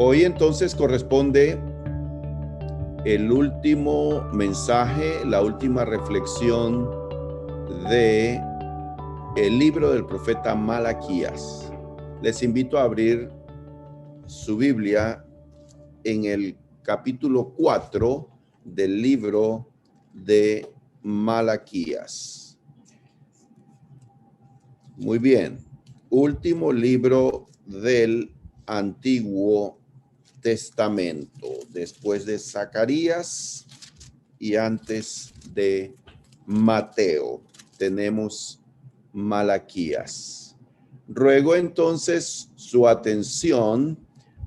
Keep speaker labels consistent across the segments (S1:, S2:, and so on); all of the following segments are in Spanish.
S1: Hoy entonces corresponde el último mensaje, la última reflexión de el libro del profeta Malaquías. Les invito a abrir su Biblia en el capítulo 4 del libro de Malaquías. Muy bien, último libro del Antiguo Testamento, después de Zacarías y antes de Mateo, tenemos Malaquías. Ruego entonces su atención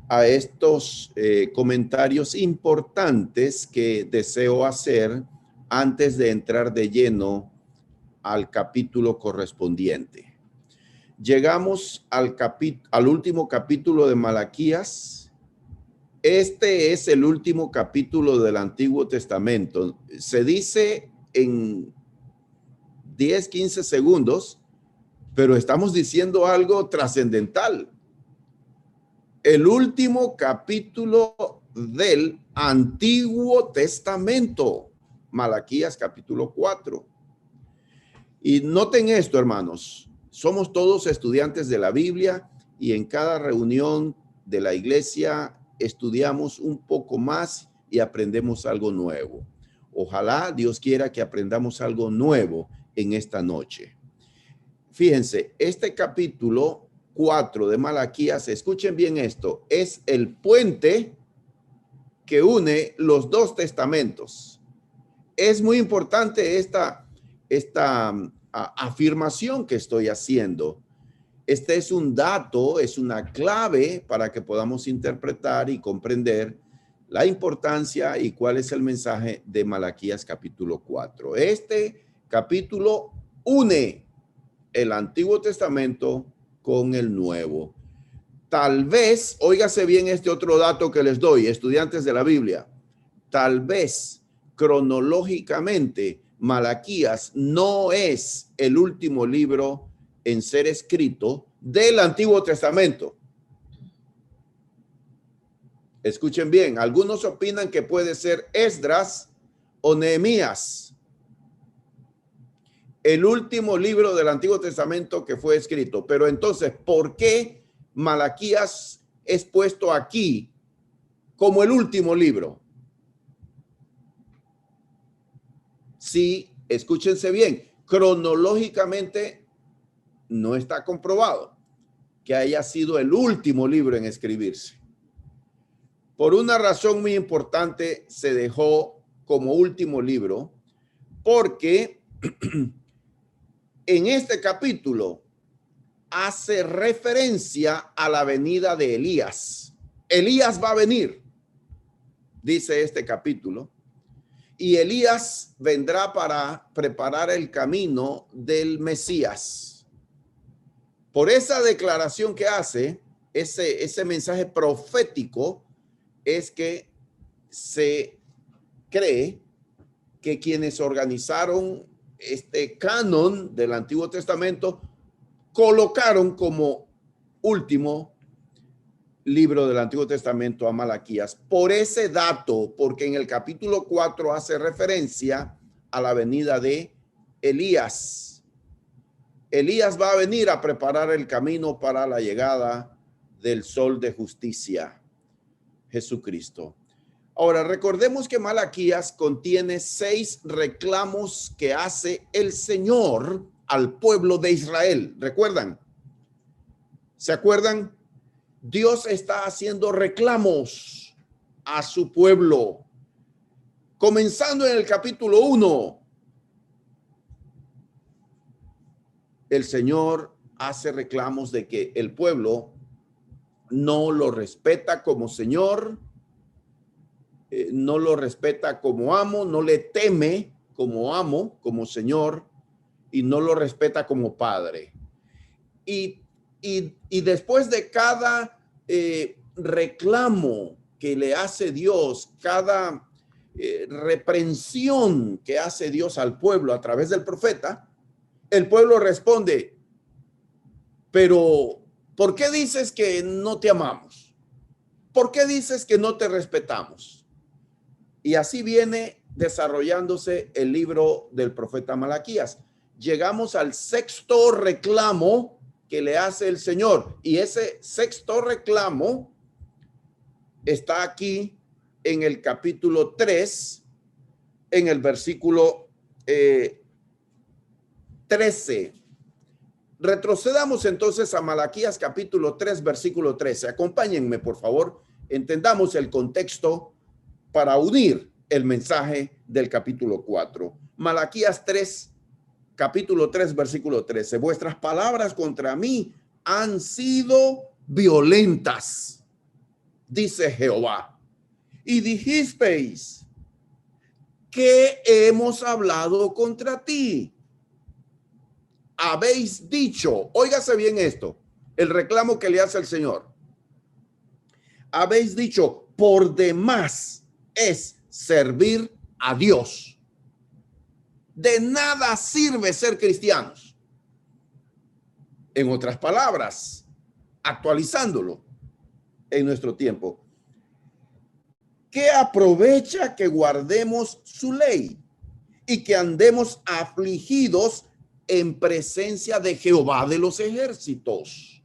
S1: a estos comentarios importantes que deseo hacer antes de entrar de lleno al capítulo correspondiente. Llegamos al último capítulo de Malaquías. Este es el último capítulo del Antiguo Testamento. Se dice en 10, 15 segundos, pero estamos diciendo algo trascendental. El último capítulo del Antiguo Testamento, Malaquías capítulo 4. Y noten esto, hermanos. Somos todos estudiantes de la Biblia y en cada reunión de la iglesia estudiamos un poco más y aprendemos algo nuevo. Ojalá Dios quiera que aprendamos algo nuevo en esta noche. Fíjense, este capítulo 4 de Malaquías, escuchen bien esto, es el puente que une los dos testamentos. Es muy importante esta afirmación que estoy haciendo. Este es un dato, es una clave para que podamos interpretar y comprender la importancia y cuál es el mensaje de Malaquías capítulo 4. Este capítulo une el Antiguo Testamento con el Nuevo. Tal vez, óigase bien este otro dato que les doy, estudiantes de la Biblia, tal vez cronológicamente Malaquías no es el último libro en ser escrito del Antiguo Testamento. Escuchen bien, algunos opinan que puede ser Esdras o Nehemías, el último libro del Antiguo Testamento que fue escrito. Pero entonces, ¿por qué Malaquías es puesto aquí como el último libro? Sí, escúchense bien, cronológicamente no está comprobado que haya sido el último libro en escribirse. Por una razón muy importante se dejó como último libro, porque en este capítulo hace referencia a la venida de Elías. Elías va a venir, dice este capítulo. Y Elías vendrá para preparar el camino del Mesías. Por esa declaración que hace, ese mensaje profético, es que se cree que quienes organizaron este canon del Antiguo Testamento colocaron como último libro del Antiguo Testamento a Malaquías por ese dato, porque en el capítulo 4 hace referencia a la venida de Elías. Elías va a venir a preparar el camino para la llegada del sol de justicia, Jesucristo. Ahora, recordemos que Malaquías contiene 6 reclamos que hace el Señor al pueblo de Israel. ¿Recuerdan? ¿Se acuerdan? Dios está haciendo reclamos a su pueblo. Comenzando en el capítulo 1, el Señor hace reclamos de que el pueblo no lo respeta como Señor, no lo respeta como amo, no le teme como amo, como Señor, y no lo respeta como Padre. Y después de cada reclamo que le hace Dios, cada reprensión que hace Dios al pueblo a través del profeta, el pueblo responde, pero ¿por qué dices que no te amamos? ¿por qué dices que no te respetamos? Y así viene desarrollándose el libro del profeta Malaquías. Llegamos al sexto reclamo que le hace el Señor. Y ese sexto reclamo está aquí en el capítulo 3, en el versículo 13. Retrocedamos entonces a Malaquías capítulo 3, versículo 13. Acompáñenme, por favor. Entendamos el contexto para unir el mensaje del capítulo 4. Malaquías 3, capítulo 3, versículo 13. Vuestras palabras contra mí han sido violentas, dice Jehová. Y dijisteis, ¿qué hemos hablado contra ti? Habéis dicho, óigase bien esto, el reclamo que le hace el Señor. Habéis dicho, por demás es servir a Dios. De nada sirve ser cristianos. En otras palabras, actualizándolo en nuestro tiempo, ¿qué aprovecha que guardemos su ley y que andemos afligidos en presencia de Jehová de los ejércitos?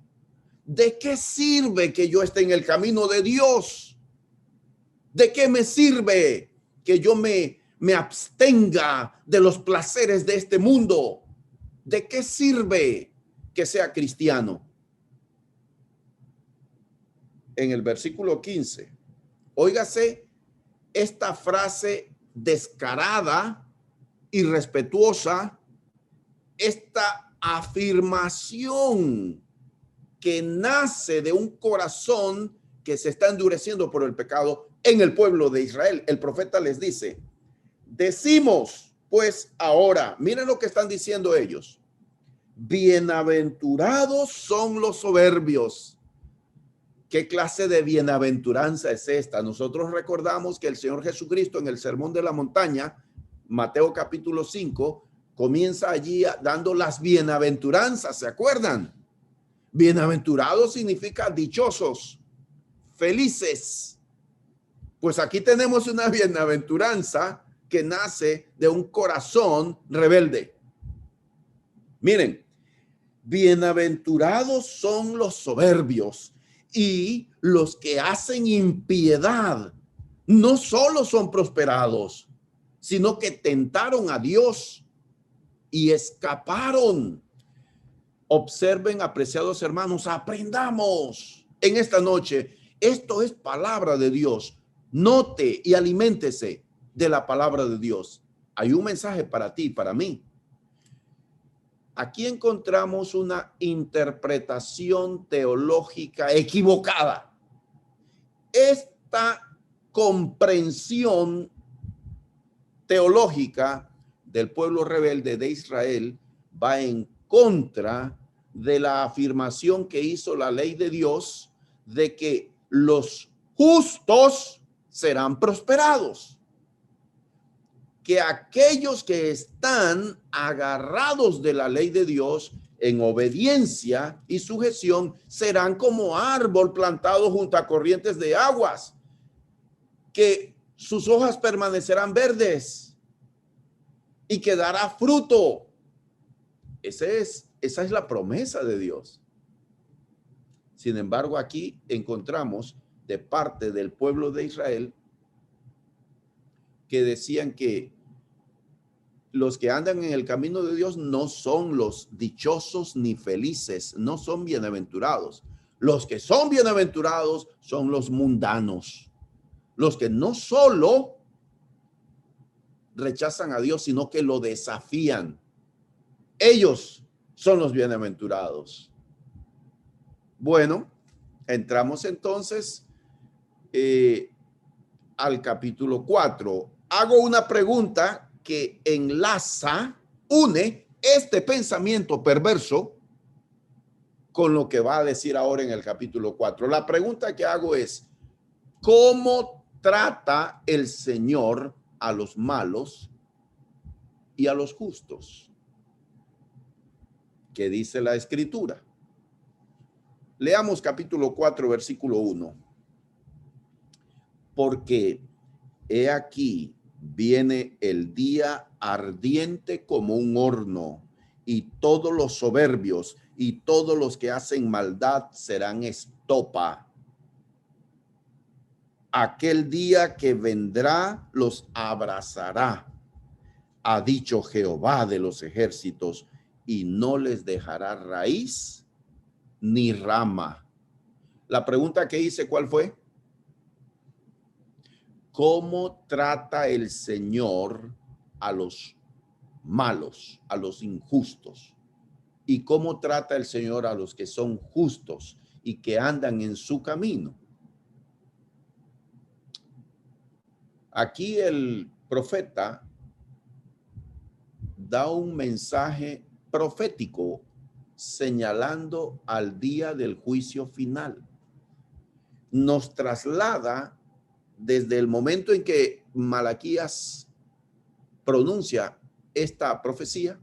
S1: ¿De qué sirve que yo esté en el camino de Dios? ¿De qué me sirve que yo me abstenga de los placeres de este mundo? ¿De qué sirve que sea cristiano? En el versículo 15, óigase esta frase descarada, irrespetuosa, esta afirmación que nace de un corazón que se está endureciendo por el pecado en el pueblo de Israel. El profeta les dice, decimos pues ahora, miren lo que están diciendo ellos, bienaventurados son los soberbios. ¿Qué clase de bienaventuranza es esta? Nosotros recordamos que el Señor Jesucristo en el Sermón de la Montaña, Mateo capítulo 5, comienza allí dando las bienaventuranzas, ¿se acuerdan? Bienaventurados significa dichosos, felices. Pues aquí tenemos una bienaventuranza que nace de un corazón rebelde. Miren, bienaventurados son los soberbios y los que hacen impiedad. No solo son prosperados, sino que tentaron a Dios y escaparon. Observen, apreciados hermanos, aprendamos en esta noche. Esto es palabra de Dios. Note y aliméntese de la palabra de Dios. Hay un mensaje para ti, para mí. Aquí encontramos una interpretación teológica equivocada. Esta comprensión teológica del pueblo rebelde de Israel va en contra de la afirmación que hizo la ley de Dios de que los justos serán prosperados, que aquellos que están agarrados de la ley de Dios en obediencia y sujeción serán como árbol plantado junto a corrientes de aguas, que sus hojas permanecerán verdes y que dará fruto. Esa es la promesa de Dios. Sin embargo, aquí encontramos de parte del pueblo de Israel que decían que los que andan en el camino de Dios no son los dichosos ni felices, no son bienaventurados. Los que son bienaventurados son los mundanos, los que no solo rechazan a Dios, sino que lo desafían. Ellos son los bienaventurados. Bueno, entramos entonces al capítulo 4. Hago una pregunta que enlaza, une este pensamiento perverso con lo que va a decir ahora en el capítulo 4. La pregunta que hago es, ¿cómo trata el Señor a los malos y a los justos? ¿Qué dice la Escritura? Leamos capítulo 4, versículo 1. porque he aquí viene el día ardiente como un horno, y todos los soberbios y todos los que hacen maldad serán estopa. Aquel día que vendrá los abrazará, ha dicho Jehová de los ejércitos, y no les dejará raíz ni rama. La pregunta que hice, ¿cuál fue? ¿Cómo trata el Señor a los malos, a los injustos? ¿Y cómo trata el Señor a los que son justos y que andan en su camino? Aquí el profeta da un mensaje profético señalando al día del juicio final. Nos traslada desde el momento en que Malaquías pronuncia esta profecía,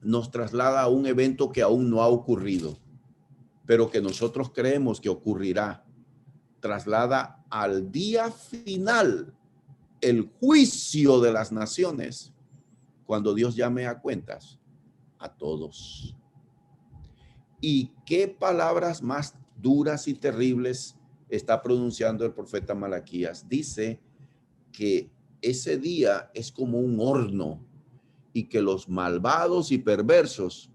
S1: nos traslada a un evento que aún no ha ocurrido, pero que nosotros creemos que ocurrirá. Traslada al día final, el juicio de las naciones, cuando Dios llame a cuentas a todos. ¿Y qué palabras más duras y terribles está pronunciando el profeta Malaquías? Dice que ese día es como un horno y que los malvados y perversos,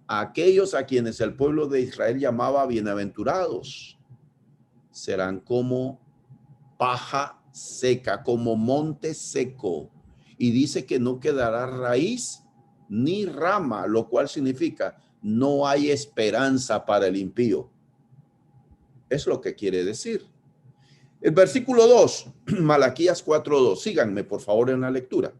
S1: aquellos a quienes el pueblo de Israel llamaba bienaventurados, serán como paja seca, como monte seco. Y dice que no quedará raíz ni rama, lo cual significa no hay esperanza para el impío. Es lo que quiere decir. El versículo 2, Malaquías 4:2. Síganme, por favor, en la lectura.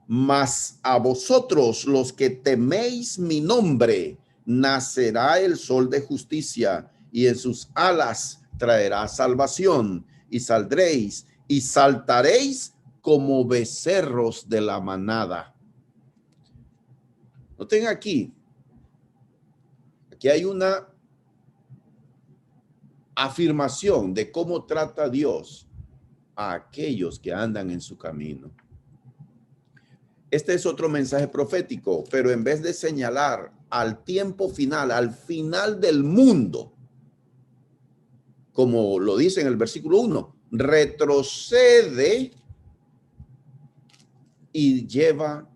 S1: Mas a vosotros, los que teméis mi nombre, nacerá el sol de justicia, y en sus alas traerá salvación, y saldréis y saltaréis como becerros de la manada. Noten aquí hay una afirmación de cómo trata Dios a aquellos que andan en su camino. Este es otro mensaje profético, pero en vez de señalar al tiempo final, al final del mundo, como lo dice en el versículo 1, retrocede y lleva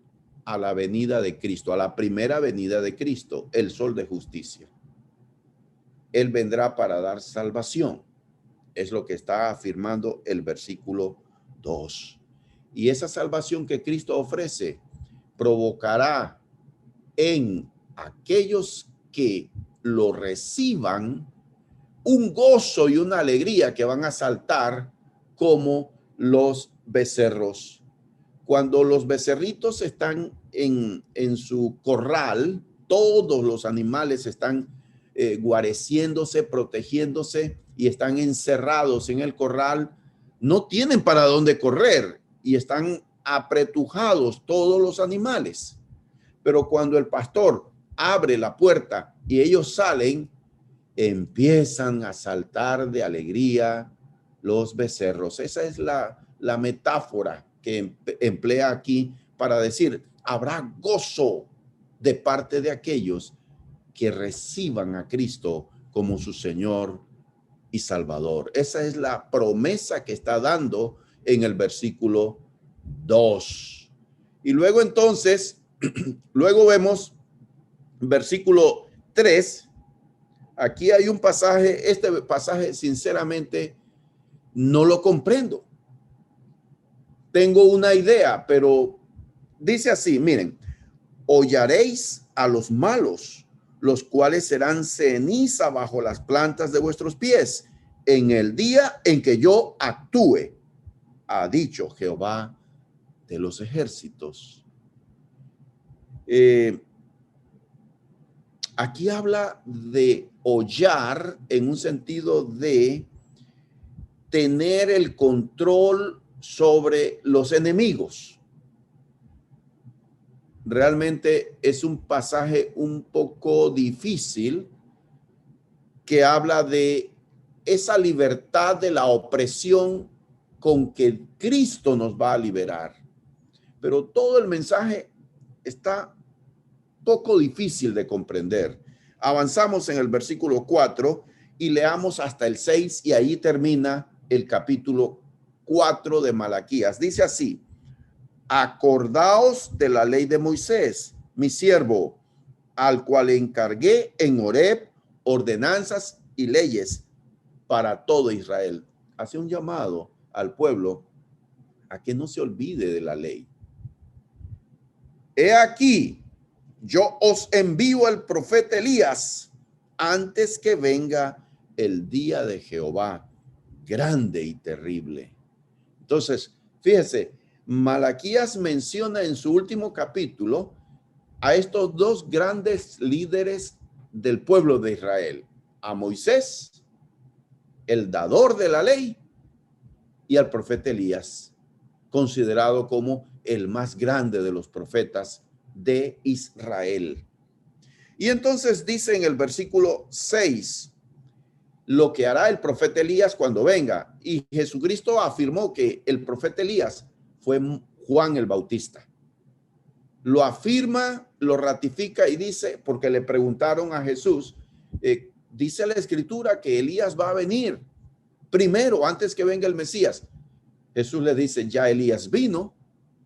S1: a la venida de Cristo, a la primera venida de Cristo, el sol de justicia. Él vendrá para dar salvación. Es lo que está afirmando el versículo 2. Y esa salvación que Cristo ofrece provocará en aquellos que lo reciban un gozo y una alegría que van a saltar como los becerros. Cuando los becerritos están en su corral, todos los animales están guareciéndose, protegiéndose y están encerrados en el corral, no tienen para dónde correr y están apretujados todos los animales. Pero cuando el pastor abre la puerta y ellos salen, empiezan a saltar de alegría los becerros. Esa es la metáfora que emplea aquí para decir, habrá gozo de parte de aquellos que reciban a Cristo como su Señor y Salvador. Esa es la promesa que está dando en el versículo 2. Y luego entonces, luego vemos versículo 3. Aquí hay un pasaje, este pasaje sinceramente no lo comprendo. Tengo una idea, pero dice así, miren, hollaréis a los malos, los cuales serán ceniza bajo las plantas de vuestros pies en el día en que yo actúe, ha dicho Jehová de los ejércitos. Aquí habla de hollar en un sentido de tener el control sobre los enemigos. Realmente es un pasaje un poco difícil que habla de esa libertad de la opresión con que Cristo nos va a liberar. Pero todo el mensaje está poco difícil de comprender. Avanzamos en el versículo 4 y leamos hasta el 6 y ahí termina el capítulo 4 de Malaquías. Dice así: acordaos de la ley de Moisés, mi siervo, al cual encargué en Horeb ordenanzas y leyes para todo Israel. Hace un llamado al pueblo a que no se olvide de la ley. He aquí, yo os envío al profeta Elías antes que venga el día de Jehová, grande y terrible. Entonces, fíjese, Malaquías menciona en su último capítulo a estos dos grandes líderes del pueblo de Israel, a Moisés, el dador de la ley, y al profeta Elías, considerado como el más grande de los profetas de Israel. Y entonces dice en el versículo 6 lo que hará el profeta Elías cuando venga. Y Jesucristo afirmó que el profeta Elías fue Juan el Bautista. Lo afirma, lo ratifica y dice, porque le preguntaron a Jesús, dice la escritura que Elías va a venir primero antes que venga el Mesías. Jesús le dice, ya Elías vino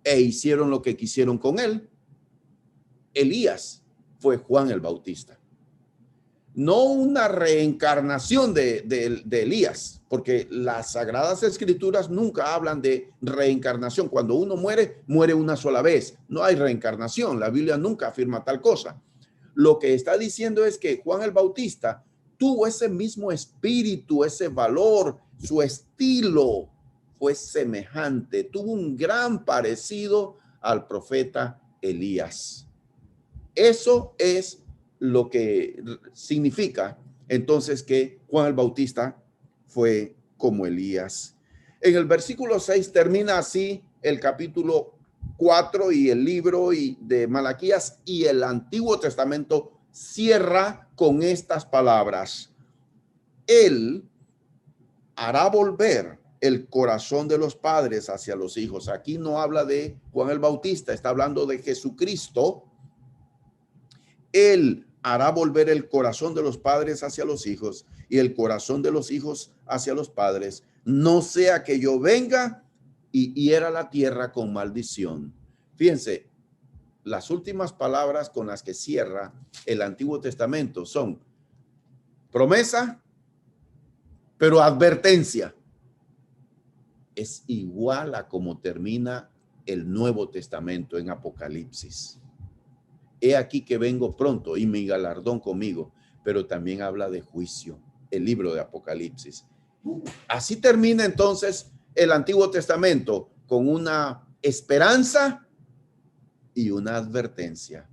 S1: e hicieron lo que quisieron con él. Elías fue Juan el Bautista. No una reencarnación de Elías, porque las Sagradas Escrituras nunca hablan de reencarnación. Cuando uno muere, muere una sola vez. No hay reencarnación. La Biblia nunca afirma tal cosa. Lo que está diciendo es que Juan el Bautista tuvo ese mismo espíritu, ese valor, su estilo fue semejante, tuvo un gran parecido al profeta Elías. Eso es lo que significa entonces que Juan el Bautista fue como Elías. En el versículo 6 termina así el capítulo 4 y el libro de Malaquías, y el Antiguo Testamento cierra con estas palabras: Él hará volver el corazón de los padres hacia los hijos. Aquí no habla de Juan el Bautista, está hablando de Jesucristo. Él hará volver el corazón de los padres hacia los hijos y el corazón de los hijos hacia los padres, no sea que yo venga y hiera la tierra con maldición. Fíjense, las últimas palabras con las que cierra el Antiguo Testamento son promesa, pero advertencia. Es igual a como termina el Nuevo Testamento en Apocalipsis. He aquí que vengo pronto y mi galardón conmigo, pero también habla de juicio, el libro de Apocalipsis. Así termina entonces el Antiguo Testamento con una esperanza y una advertencia: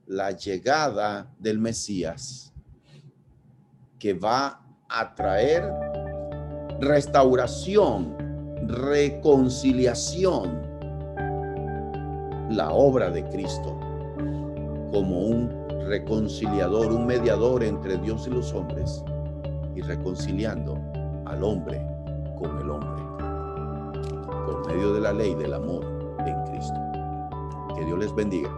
S1: la llegada del Mesías, que va a traer restauración, reconciliación, la obra de Cristo como un reconciliador, un mediador entre Dios y los hombres, y reconciliando al hombre con el hombre por medio de la ley del amor en Cristo. Que Dios les bendiga.